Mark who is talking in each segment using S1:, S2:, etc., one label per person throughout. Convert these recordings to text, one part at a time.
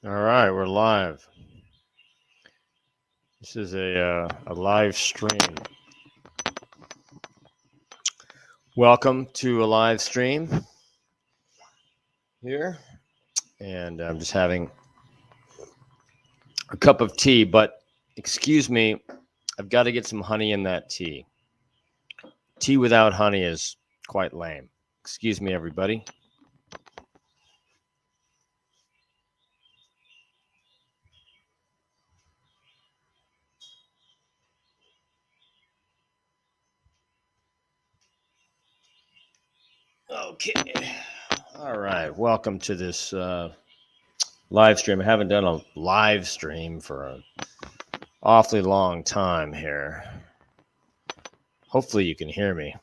S1: All right, we're live. This is a live stream. Welcome to a live stream here, and I'm just having a cup of tea. But excuse me, I've got to get some honey in that tea. Tea without honey is quite lame. Excuse me, everybody. Okay. All right. Welcome to this live stream. I haven't done a live stream for an awfully long time here. Hopefully, you can hear me.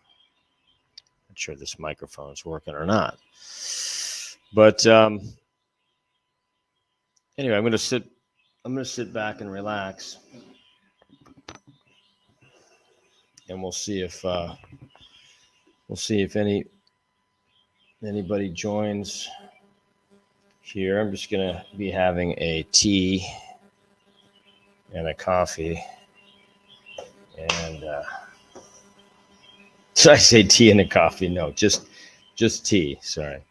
S1: Not sure this microphone is working or not. But anyway, I'm going to sit back and relax, and we'll see if anybody joins here. I'm just going to be having a tea and a coffee, and did I say tea and a coffee? No, just tea. Sorry,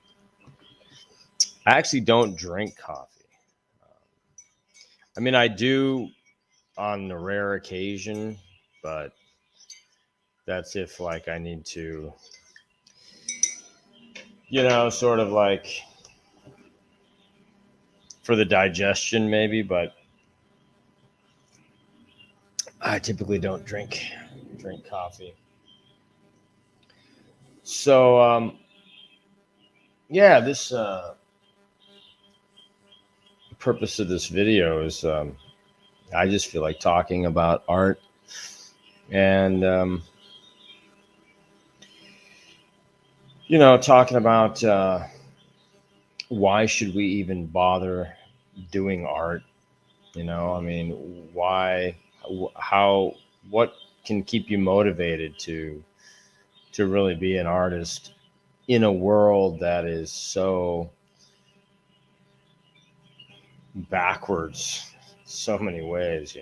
S1: I actually don't drink coffee. I mean, I do on the rare occasion, but that's if like I need to, sort of like for the digestion maybe, but I typically don't drink coffee. So yeah, this purpose of this video is I just feel like talking about art and talking about why should we even bother doing art. I mean, why, how, what can keep you motivated to really be an artist in a world that is so backwards so many ways,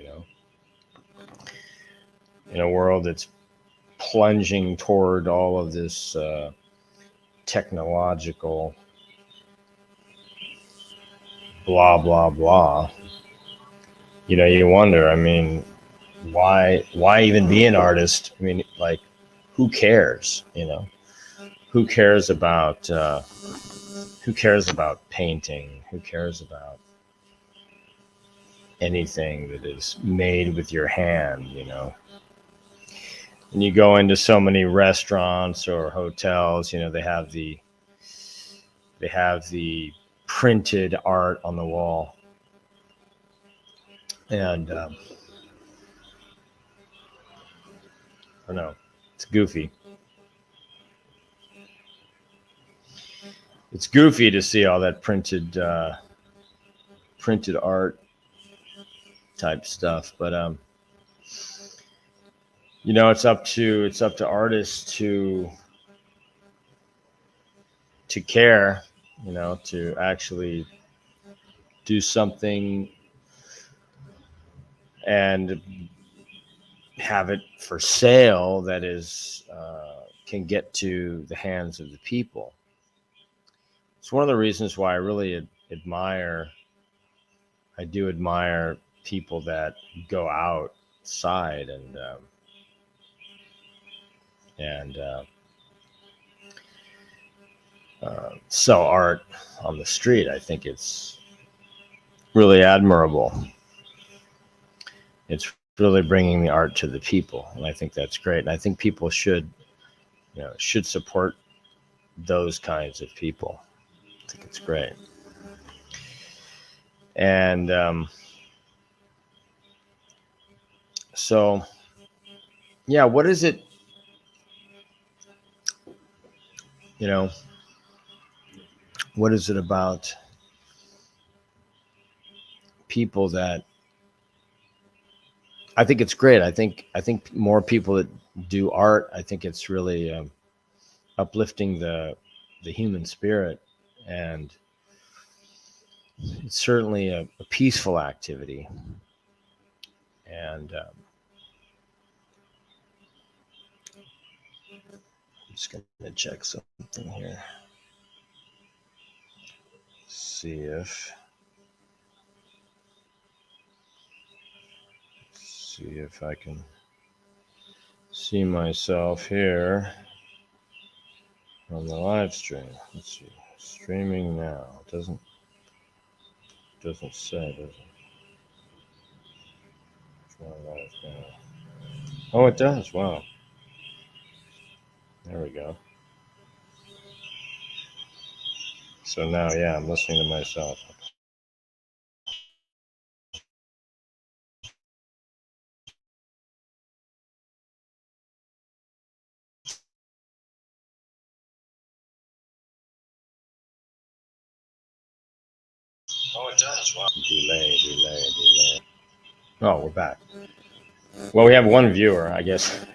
S1: in a world that's plunging toward all of this technological blah blah blah. You wonder, I mean, why even be an artist? I mean, like, who cares? Who cares about painting? Who cares about anything that is made with your hand? And you go into so many restaurants or hotels, they have the printed art on the wall, and I don't know, it's goofy. It's goofy to see all that printed art type stuff, but it's up to artists to care, to actually do something and have it for sale that is can get to the hands of the people. It's one of the reasons why I really admire people that go outside and sell art on the street. I think it's really admirable. It's really bringing the art to the people, and I think that's great. And I think people should support those kinds of people. I think it's great. And so, yeah, what is it? What is it about people that I think it's great? I think more people that do art, I think it's really uplifting the human spirit, and it's certainly a peaceful activity. And I'm just going to check something here. See if I can see myself here on the live stream. Let's see. Streaming now. It doesn't say, does it? Live now. Oh, it does. Wow. There we go. So now, yeah, I'm listening to myself. Oh, it does. Wow. Delay. Oh, we're back. Well, we have one viewer, I guess.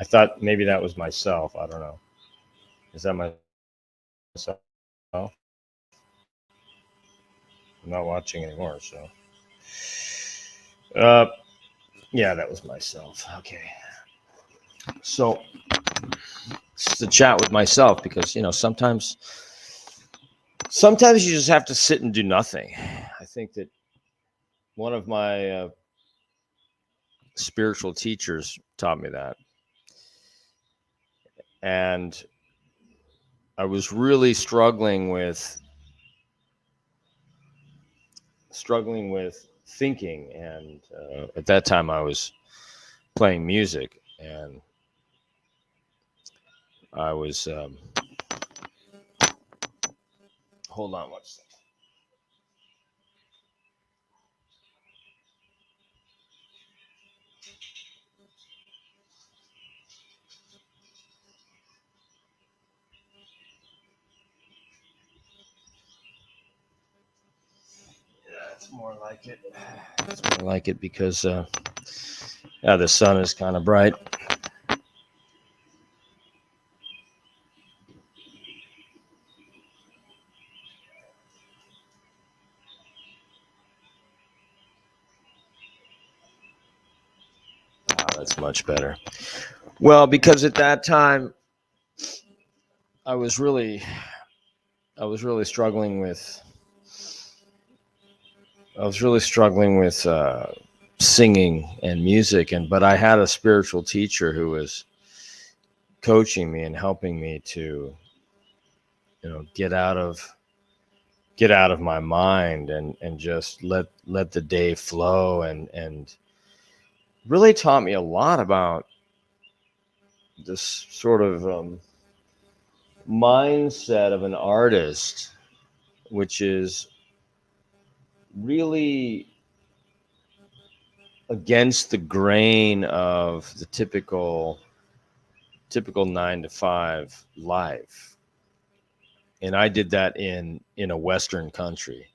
S1: I thought maybe that was myself. I don't know. Is that myself? I'm not watching anymore, so. Yeah, that was myself. Okay. So, it's the chat with myself because, sometimes you just have to sit and do nothing. I think that one of my spiritual teachers taught me that. And I was really struggling with thinking, and at that time I was playing music, and I was hold on one second. Yeah, it's more like it. It's more like it because the sun is kind of bright. That's much better. Well, because at that time I was really struggling with singing and music, but I had a spiritual teacher who was coaching me and helping me to get out of my mind and just let the day flow, and really taught me a lot about this sort of mindset of an artist, which is really against the grain of the typical 9-to-5 life. And I did that in a Western country.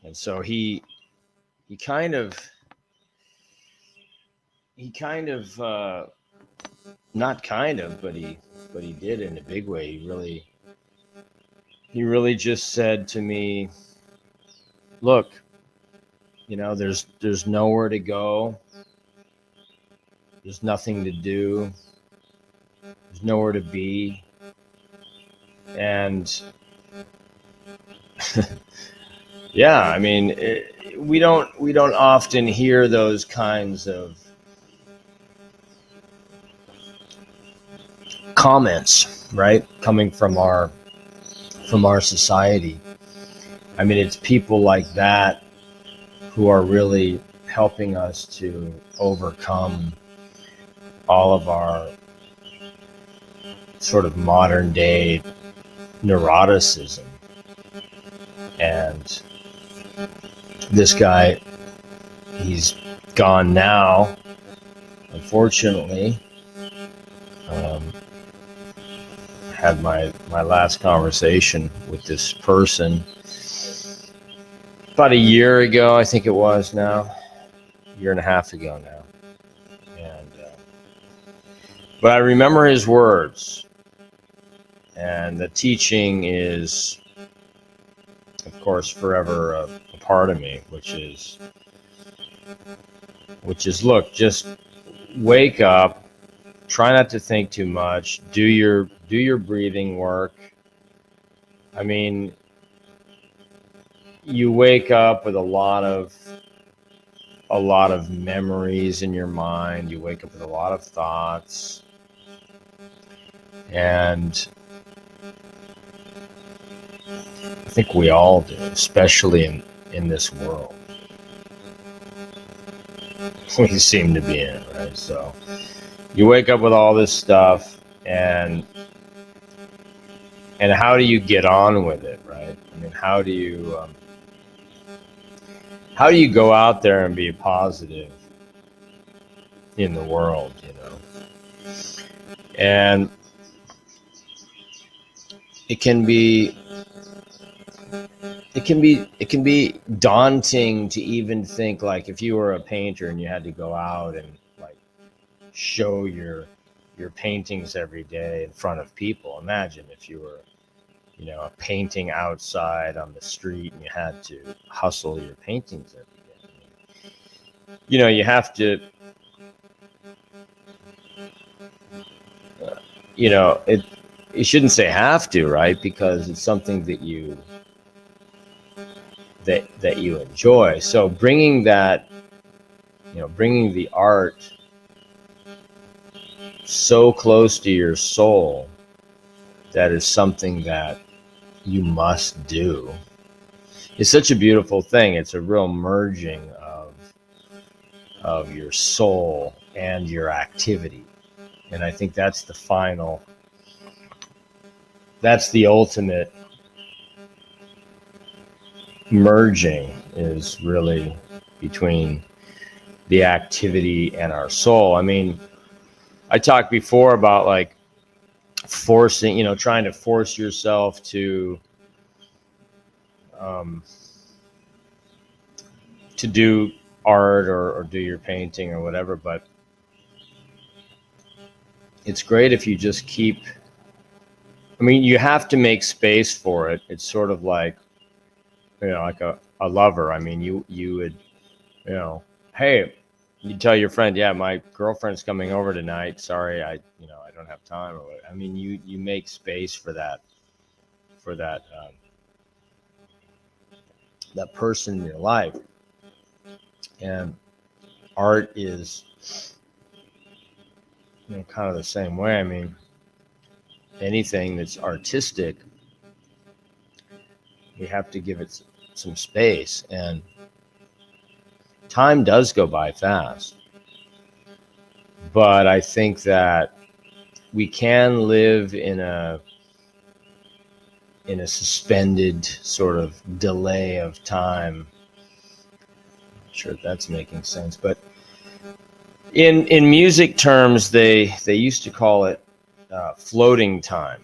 S1: And so he kind of not kind of, but he did in a big way. He really just said to me, look, there's nowhere to go. There's nothing to do. There's nowhere to be. And yeah, I mean, we don't often hear those kinds of comments, right, coming from our society. I mean, it's people like that who are really helping us to overcome all of our sort of modern day neuroticism. And this guy, he's gone now, unfortunately. Had my last conversation with this person about a year ago, I think it was now, a year and a half ago now. And but I remember his words, and the teaching is of course, forever a part of me, which is look, just wake up, try not to think too much, do your breathing work. I mean, you wake up with a lot of memories in your mind. You wake up with a lot of thoughts, and I think we all do, especially in this world we seem to be in, right? So you wake up with all this stuff, and how do you get on with it, right? I mean, how do you go out there and be positive in the world, you know? And it can be it can be daunting to even think, like, if you were a painter and you had to go out and like show your paintings every day in front of people. Imagine if you were, you know, a painting outside on the street and you had to hustle your paintings every day. You know, you have to, you know, you shouldn't say have to, right? Because it's something that you enjoy. So bringing that, you know, bringing the art so close to your soul, that is something that you must do. It's such a beautiful thing. It's a real merging of your soul and your activity. And I think that's the ultimate merging, is really between the activity and our soul. I mean, I talked before about like forcing, you know, trying to force yourself to do art or do your painting or whatever, but it's great if you just keep, I mean, you have to make space for it. It's sort of like, you know, like a lover. I mean, you would, you know, hey, you tell your friend, yeah, my girlfriend's coming over tonight. Sorry, I don't have time. Or what. I mean, you make space for that person in your life, and art is, you know, kind of the same way. I mean, anything that's artistic, we have to give it some space, and time does go by fast. But I think that we can live in a suspended sort of delay of time. Not sure if that's making sense, but in music terms, they used to call it floating time.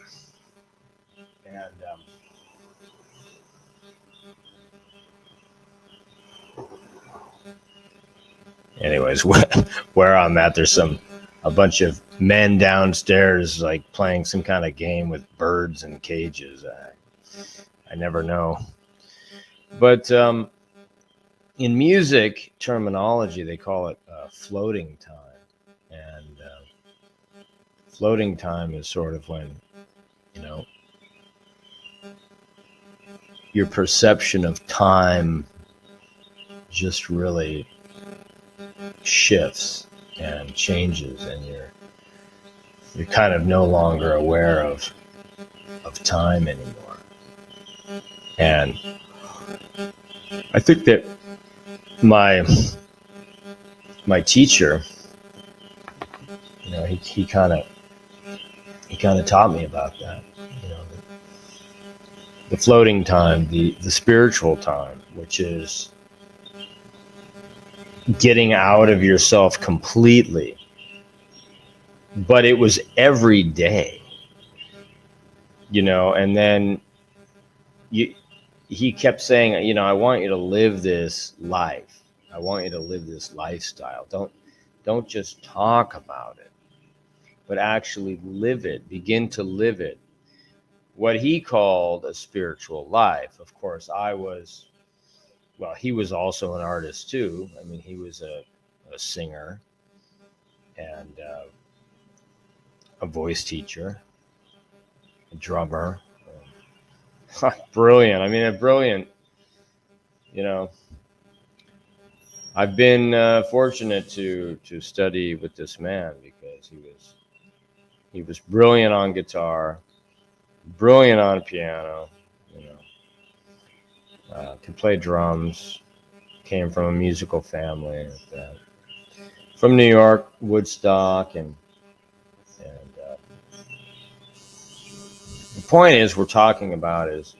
S1: And anyways, where I'm at, there's a bunch of men downstairs like playing some kind of game with birds and cages. I never know. But in music terminology, they call it floating time. And floating time is sort of when, you know, your perception of time just really shifts and changes, and you're kind of no longer aware of time anymore. And I think that my teacher, you know, he kind of taught me about that, you know, the floating time, the spiritual time, which is getting out of yourself completely. But it was every day, you know, and then he kept saying, you know, I want you to live this life. I want you to live this lifestyle. Don't just talk about it, but actually live it. Begin to live it. what he called a spiritual life. Of course, he was also an artist too. I mean, he was a singer and a voice teacher, a drummer. Brilliant. I mean, a brilliant, you know, I've been fortunate to study with this man because he was brilliant on guitar, brilliant on piano, could play drums, came from a musical family like that. From New York, Woodstock, and the point is we're talking about is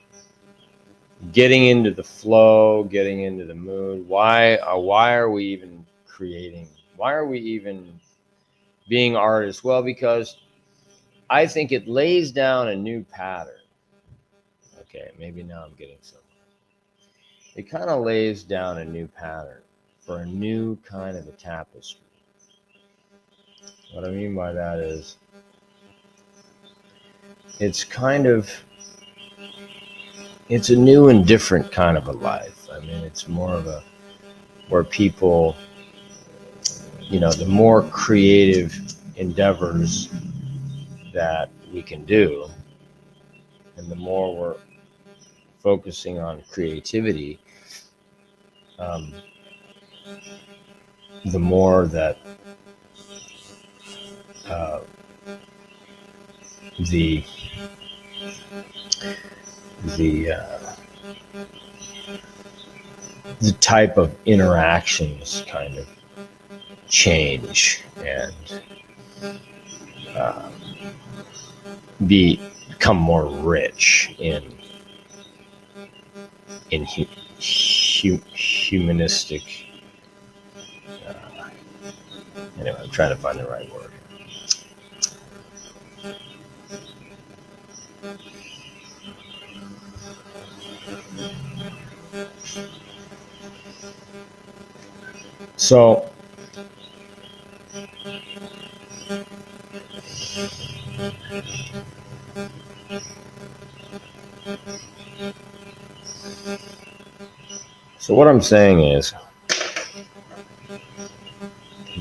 S1: getting into the flow, getting into the mood. Why are we even creating? Why are we even being artists? Well, because I think it lays down a new pattern. Okay, maybe now I'm getting somewhere. It kind of lays down a new pattern for a new kind of a tapestry. What I mean by that is it's a new and different kind of a life. I mean, it's more of a where people, the more creative endeavors that we can do, and the more we're focusing on creativity, the more that the type of interactions kind of change and become more rich in humanistic. Anyway, I'm trying to find the right word. So what I'm saying is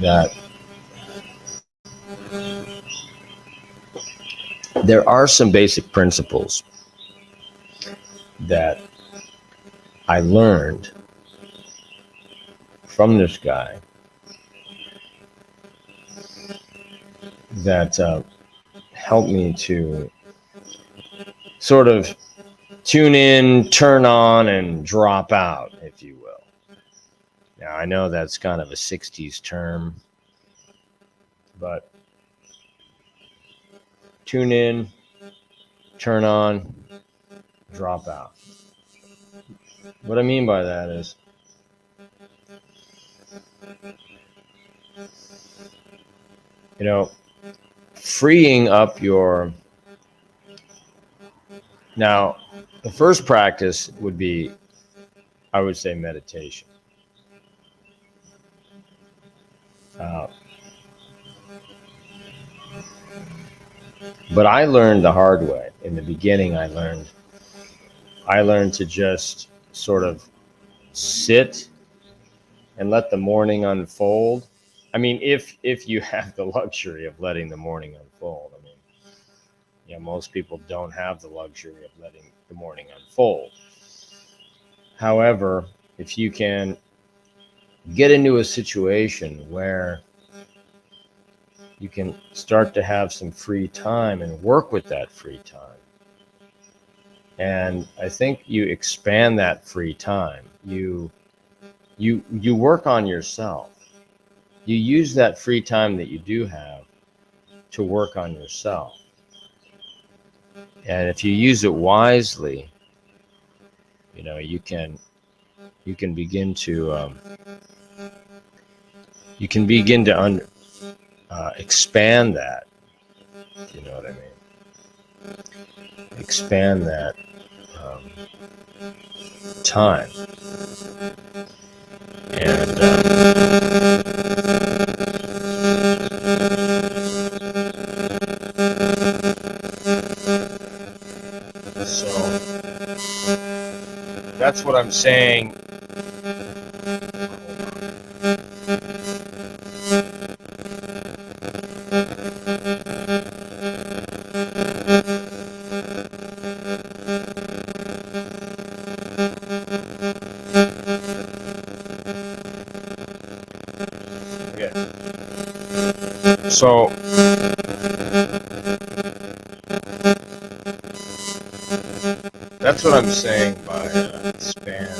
S1: that there are some basic principles that I learned from this guy that helped me to sort of tune in, turn on, and drop out, if you will. Now, I know that's kind of a 60s term, but tune in, turn on, drop out. What I mean by that is freeing up your... Now, the first practice would be, I would say, meditation. But I learned the hard way. In the beginning, I learned to just sort of sit and let the morning unfold. I mean, if you have the luxury of letting the morning unfold. I mean, most people don't have the luxury of letting the morning unfold. However, if you can get into a situation where you can start to have some free time and work with that free time, and I think you expand that free time. You work on yourself. You use that free time that you do have to work on yourself. And if you use it wisely, you can begin to expand that. You know what I mean? Expand that time. And So that's what I'm saying. Okay. So that's what I'm saying by expand.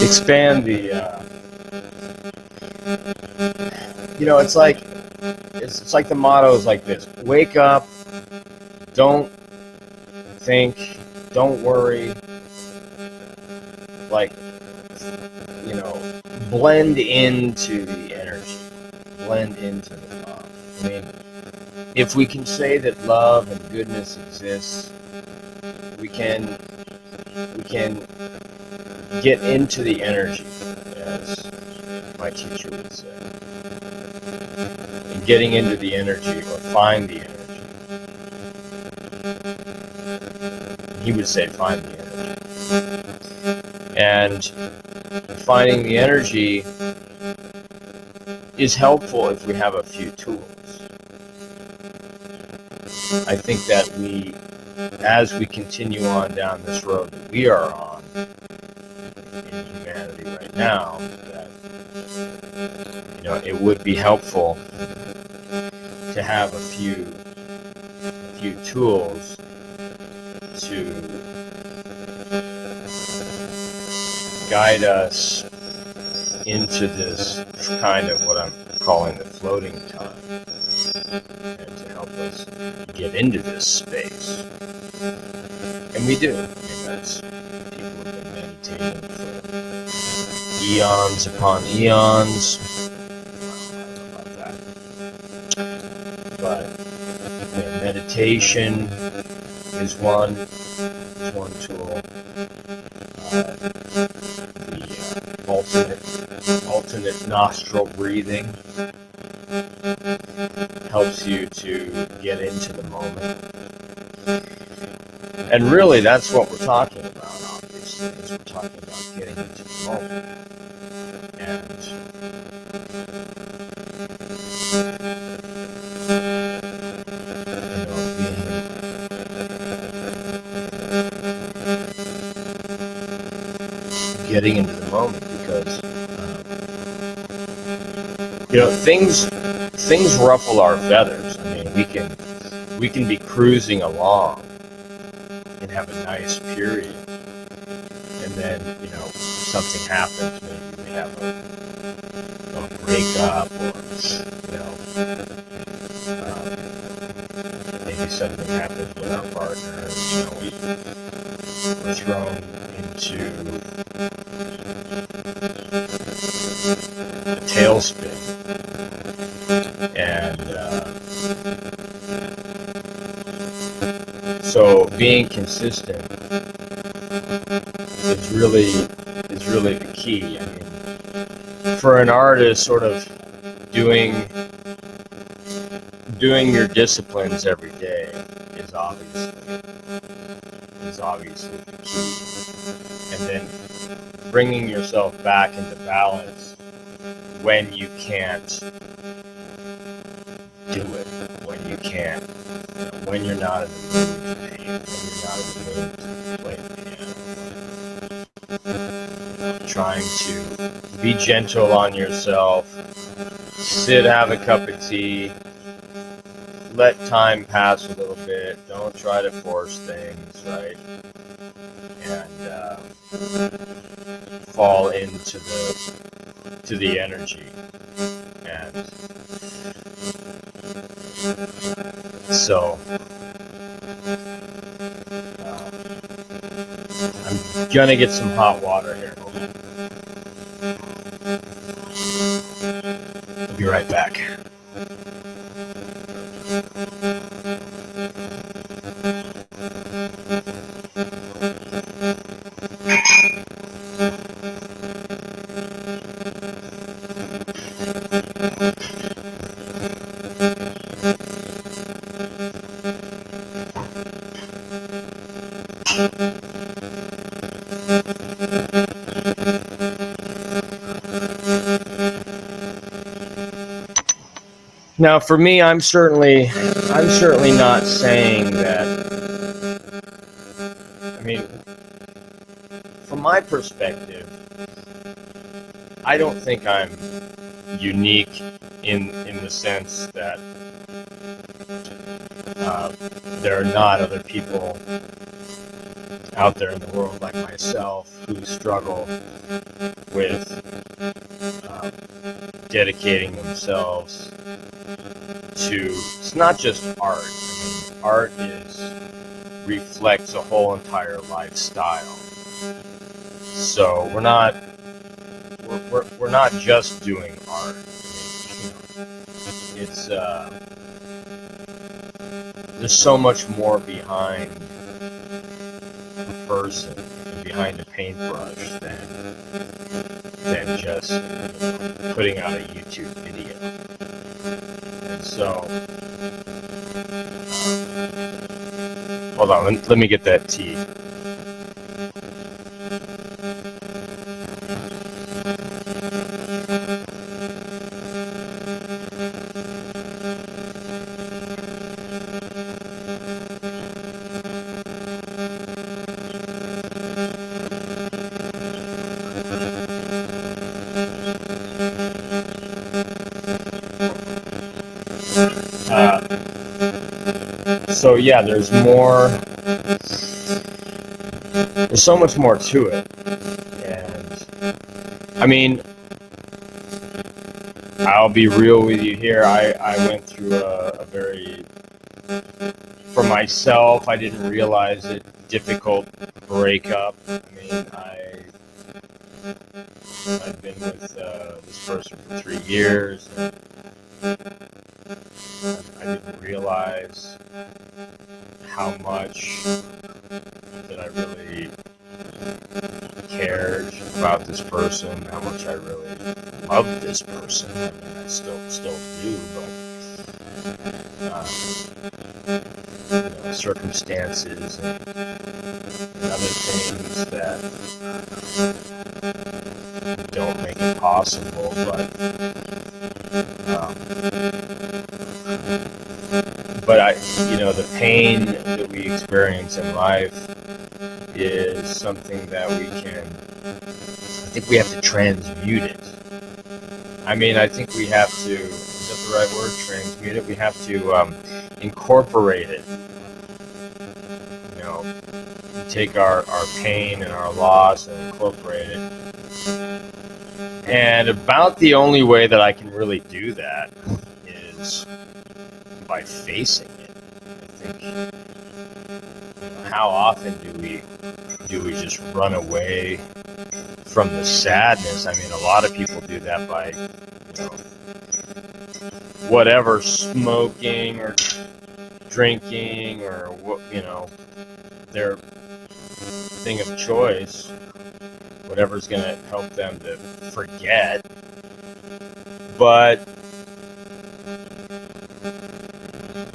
S1: Expand the. It's like the motto is like this: wake up, don't think, don't worry, like, blend into the energy, blend into the love. I mean, if we can say that love and goodness exists, we can get into the energy, as my teacher would say. And getting into the energy, or find the energy. He would say find the energy. And finding the energy is helpful if we have a few tools. I think that as we continue on down this road that we are on in humanity right now, that it would be helpful to have a few tools to guide us into this kind of what I'm calling the floating time, and to help us get into this space. And we do. I mean, that's people have been meditating for eons upon eons. I don't know about that. But meditation is one tool. The alternate nostril breathing helps you to get into the moment. And really, that's what we're talking about, obviously, is we're talking about getting into the moment. And getting into the moment, because things ruffle our feathers. I mean, we can be cruising along and have a nice period, and then something happens. Maybe we have a breakup, or maybe something happens with our partner. We're thrown into a tailspin, and so being consistent is really the key. I mean, for an artist, sort of doing your disciplines every day is obviously the key. And then bringing yourself back into balance when you can't do it, when you're not in the mood to paint, when you're not in the mood to play the piano. Trying to be gentle on yourself, sit, have a cup of tea, let time pass a little bit, don't try to force things, right? And fall into the energy. And so I'm gonna get some hot water here. I'll be right back. Now, for me, I'm certainly not saying that. I mean, from my perspective, I don't think I'm unique in the sense that there are not other people out there in the world like myself who struggle with dedicating themselves to, it's not just art. I mean, art reflects a whole entire lifestyle. So we're not just doing art. It's there's so much more behind a person and behind a paintbrush than just putting out a YouTube video. And so, hold on, let me get that tea. So yeah, there's so much more to it. And I mean, I'll be real with you here. I went through a very, for myself, I didn't realize it, difficult breakup. I mean, I've been with this person for 3 years. And I didn't realize how much that I really cared about this person, how much I really loved this person. I mean, I still do, but circumstances and other things that don't make it possible. But the pain that we experience in life is something that I think we have to transmute it. I mean, I think we have to, is that the right word, transmute it? We have to incorporate it. Take our pain and our loss and incorporate it. And about the only way that I can really do that is by facing it. I think, how often do we just run away from the sadness? I mean, a lot of people do that by, whatever, smoking or drinking or what, their thing of choice, whatever's going to help them to forget. But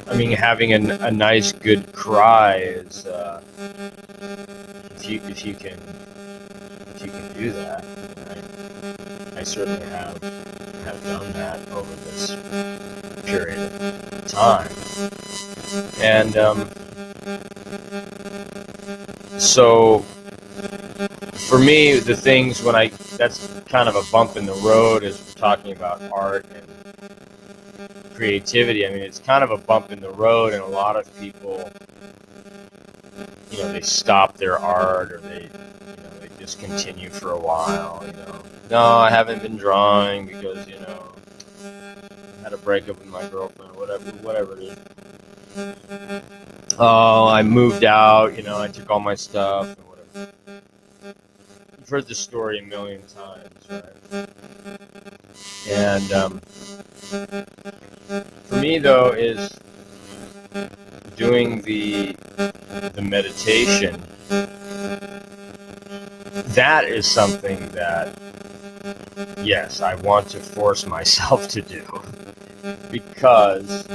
S1: I mean, having a nice, good cry is, if you can do that. I certainly have done that over this period of time, and so for me, the things that's kind of a bump in the road as we're talking about art and creativity. I mean, it's kind of a bump in the road, and a lot of people, they stop their art, or they discontinue for a while. No, I haven't been drawing because I had a breakup with my girlfriend, or whatever it is. Oh, I moved out. I took all my stuff and whatever. You've heard this story a million times, right? And for me, though, is doing the meditation. That is something that, yes, I want to force myself to do, because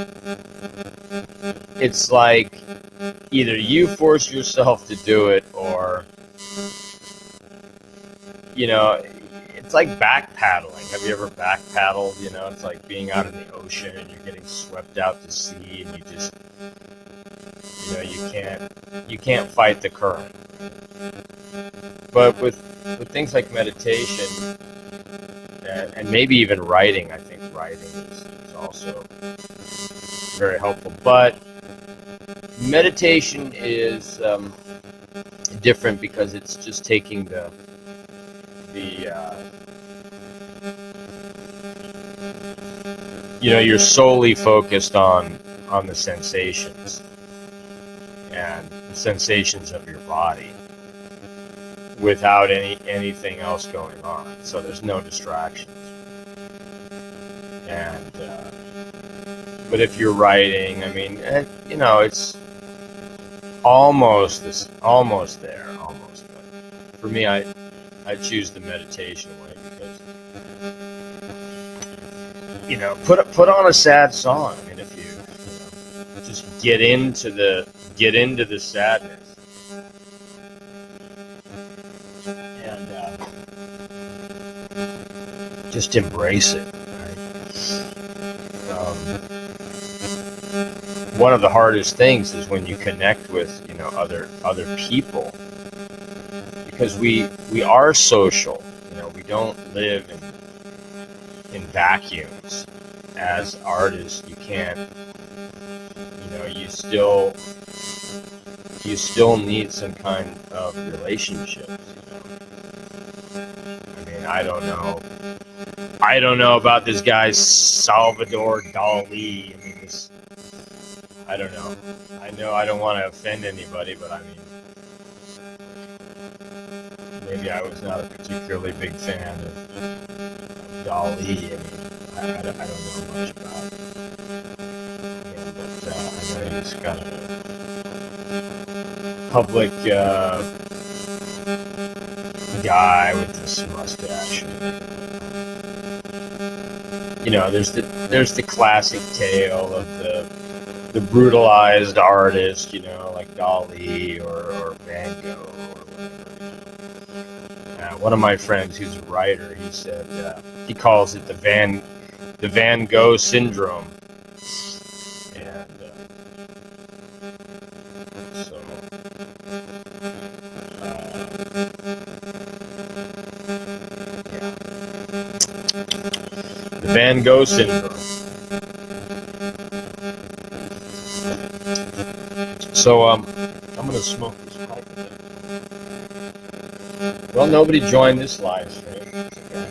S1: it's like either you force yourself to do it, or it's like back paddling. Have you ever back paddled? You know, it's like being out in the ocean and you're getting swept out to sea, and you just, you know, you can't fight the current. But with things like meditation and maybe even writing, I think writing is also very helpful. But meditation is different because it's just taking the you know, you're solely focused on the sensations and the sensations of your body without anything else going on. So there's no distractions. And but if you're writing, I mean, you know, it's almost there. But for me, I choose the meditation way because, you know, put on a sad song. I mean, if you know, just get into the sadness and just embrace it. One of the hardest things is when you connect with, you know, other people, because we are social. You know, we don't live in vacuums. As artists, you can't, you know, you still need some kind of relationships. You know? I mean, I don't know about this guy Salvador Dali. I mean, I don't know. I know I don't want to offend anybody, but I mean, maybe I was not a particularly big fan of Dali. I mean, I don't know much about him, but I know he's kind of a public guy with this mustache. You know, there's the classic tale of the brutalized artist, you know, like Dali or Van Gogh or whatever. One of my friends who's a writer, he said he calls it the Van Gogh syndrome, and so yeah, the Van Gogh syndrome. So I'm gonna smoke this pipe again. Well, nobody joined this live stream. It's okay.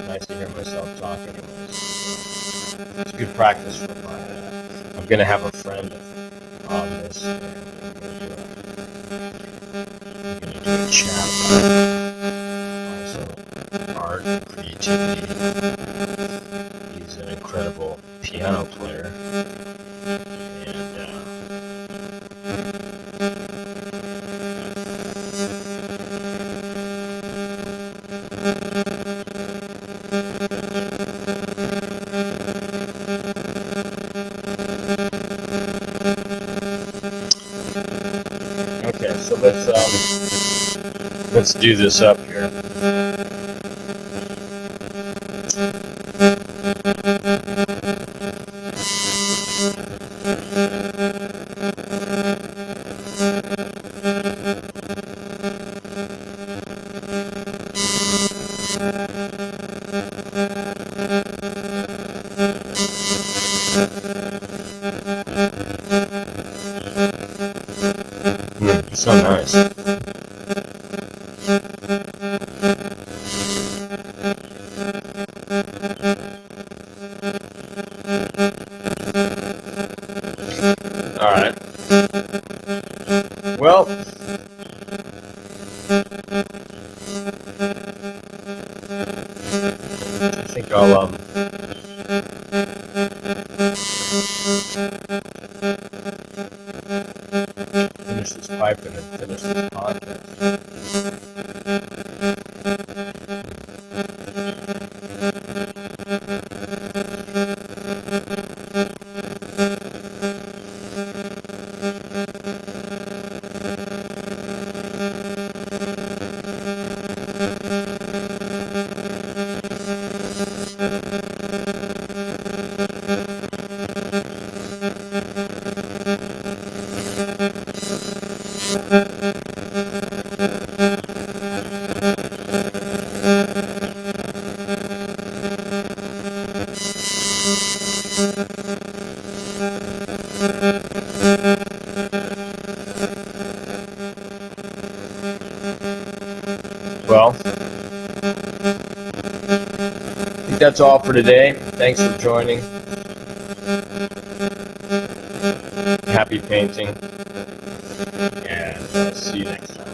S1: Nice to hear myself talking. It's good practice for my. I'm gonna have a friend on this. I'm gonna do a chat about also art, creativity. He's an incredible piano player. Okay, so let's do this up here. So nice. All right. Well, I think I'll finish this pipe and then finish this podcast. that's all for today. Thanks for joining. Happy painting, and see you next time.